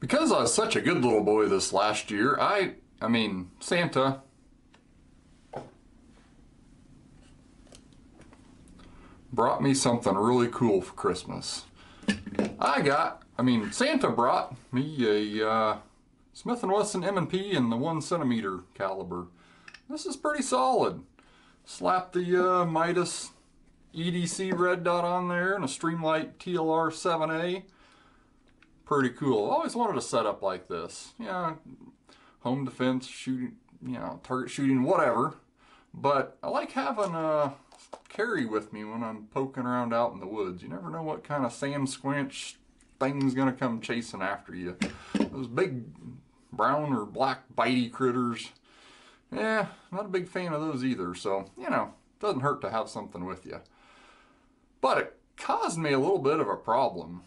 Because I was such a good little boy this last year, Santa brought me something really cool for Christmas. Santa brought me a Smith & Wesson M&P in the 1cm caliber. This is pretty solid. Slap the Midas EDC red dot on there and a Light TLR-7A. Pretty cool. I always wanted a setup like this. Yeah, home defense, shooting, target shooting, whatever. But I like having a carry with me when I'm poking around out in the woods. You never know what kind of Sam Squinch thing's gonna come chasing after you. Those big brown or black bitey critters. Yeah, not a big fan of those either. So, doesn't hurt to have something with you. But it caused me a little bit of a problem.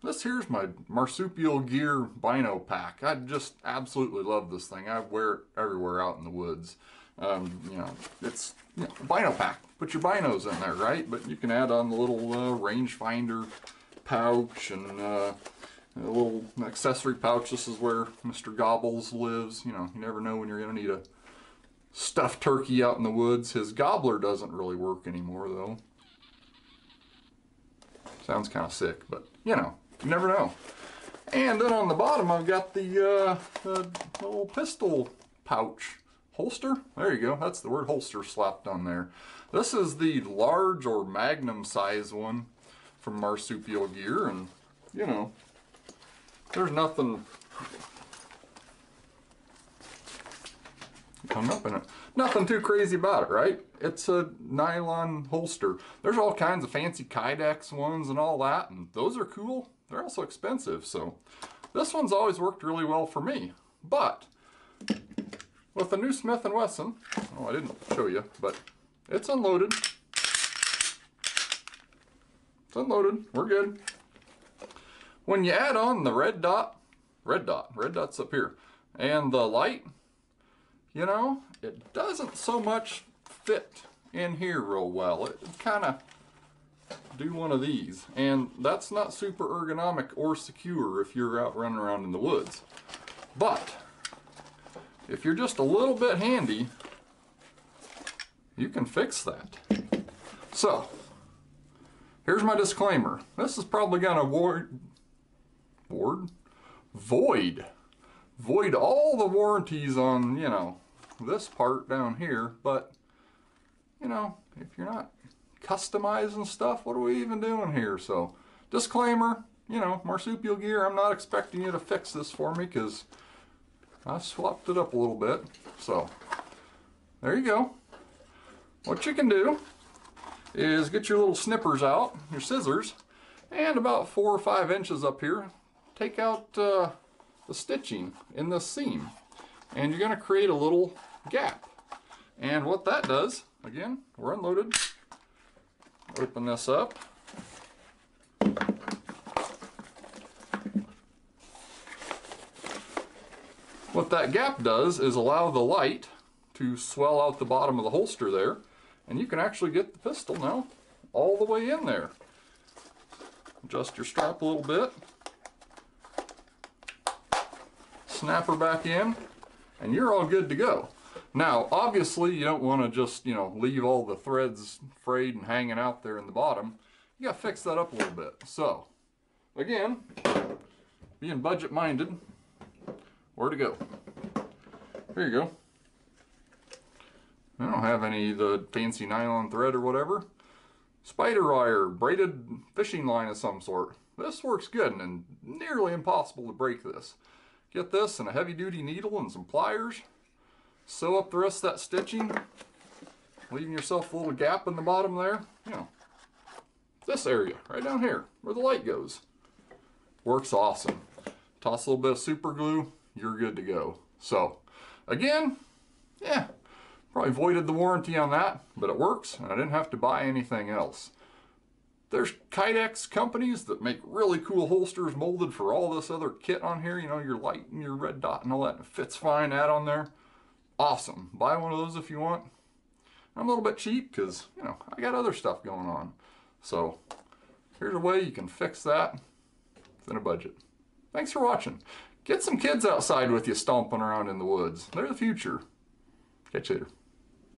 This here's my Marsupial Gear Bino pack. I just absolutely love this thing. I wear it everywhere out in the woods. It's a Bino pack. Put your binos in there, right? But you can add on the little rangefinder pouch and a little accessory pouch. This is where Mr. Gobbles lives. You never know when you're going to need a stuffed turkey out in the woods. His gobbler doesn't really work anymore, though. Sounds kind of sick, but you never know. And then on the bottom, I've got the little pistol pouch holster. There you go. That's the word holster slapped on there. This is the large or magnum size one from Marsupial Gear, and there's nothing hung up in it. Nothing too crazy about it, right? It's a nylon holster. There's all kinds of fancy Kydex ones and all that, and those are cool. They're also expensive, so this one's always worked really well for me. But with the new Smith & Wesson, oh, I didn't show you, but it's unloaded. It's unloaded. We're good. When you add on the red dot's up here, and the light, it doesn't so much fit in here real well. It kind of do one of these, and that's not super ergonomic or secure if you're out running around in the woods. But if you're just a little bit handy, you can fix that. So here's my disclaimer. This is probably gonna void all the warranties on this part down here, but if you're not customizing stuff, what are we even doing here? So disclaimer, Marsupial Gear, I'm not expecting you to fix this for me because I swapped it up a little bit. So there you go. What you can do is get your little snippers out, your scissors, and about 4 or 5 inches up here, take out the stitching in the seam, and you're going to create a little gap. And what that does, again, we're unloaded. Open this up. What that gap does is allow the light to swell out the bottom of the holster there, and you can actually get the pistol now all the way in there. Adjust your strap a little bit, snap her back in, and you're all good to go. Now, obviously, you don't want to just, leave all the threads frayed and hanging out there in the bottom. You got to fix that up a little bit. So, again, being budget-minded, where to go? Here you go. I don't have any of the fancy nylon thread or whatever. Spider wire, braided fishing line of some sort. This works good and nearly impossible to break this. Get this and a heavy-duty needle and some pliers. Sew up the rest of that stitching, leaving yourself a little gap in the bottom there. This area right down here where the light goes. Works awesome. Toss a little bit of super glue, you're good to go. So again, yeah, probably voided the warranty on that, but it works and I didn't have to buy anything else. There's Kydex companies that make really cool holsters molded for all this other kit on here, your light and your red dot and all that. It fits fine, add on there. Awesome. Buy one of those if you want. I'm a little bit cheap because, I got other stuff going on. So here's a way you can fix that within a budget. Thanks for watching. Get some kids outside with you stomping around in the woods. They're the future. Catch you later.